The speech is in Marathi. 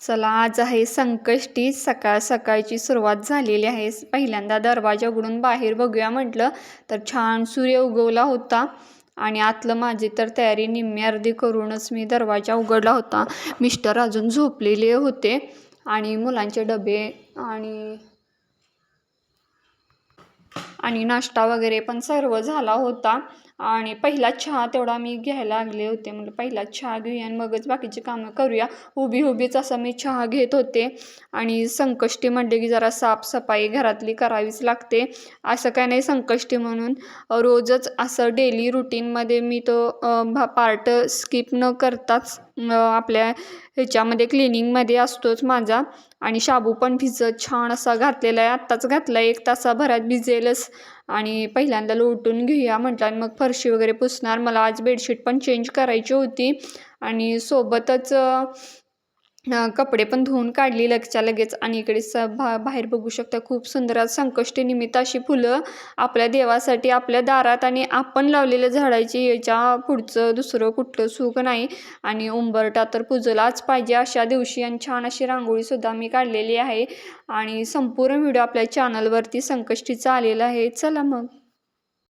चला, आज आहे संकष्टी. सकाळ सकाळची सुरुवात झालेली आहे. पहिल्यांदा दरवाजा उघडून बाहेर बघूया म्हटलं तर छान सूर्य उगवला होता आणि आतलं माझी तर तयारी निम्मी अर्धी करूनच मी दरवाजा उघडला होता. मिस्टर अजून झोपलेले होते आणि मुलांचे डबे आणि आणि नाश्ता वगैरे पण सर्व झाला होता. आणि पहिला चहा तेवढा मी घ्यायला लागले होते. म्हणजे पहिला चहा घेऊया आणि मगच बाकीची कामं करूया. उभीच असा मी चहा घेत होते. आणि संकष्टी म्हटले की जरा साफसफाई घरातली करावीच लागते. असं काय नाही संकष्टी म्हणून रोजच असं डेली रुटीनमध्ये मी तो पार्ट स्किप न करताच आपल्या ह्याच्यामध्ये क्लिनिंगमध्ये असतोच माझा. आणि शाबू पण भिजत छान असा घातलेला आहे. आत्ताच घातला, 1 तासाभरात भिजेलच. आणि पहिल्यांदा लोटून घेऊया म्हटलं आणि मग फरशी वगैरे पुसणार. मला आज बेडशीट पण चेंज करायची होती आणि सोबतच कपडे पण धुवून काढली लगेचच्या लगेच. आणि इकडे बाहेर बघू शकता खूप सुंदर आज संकष्टी निमित्त अशी फुलं आपल्या देवासाठी आपल्या दारात आणि आपण लावलेल्या झाडाची याच्या पुढचं दुसरं कुठलं सुख नाही. आणि उंबरटा तर पुजलाच पाहिजे अशा दिवशी. आणि छान अशी रांगोळीसुद्धा मी काढलेली आहे. आणि संपूर्ण व्हिडिओ आपल्या चॅनलवरती संकष्टीचा आलेला आहे. चला मग.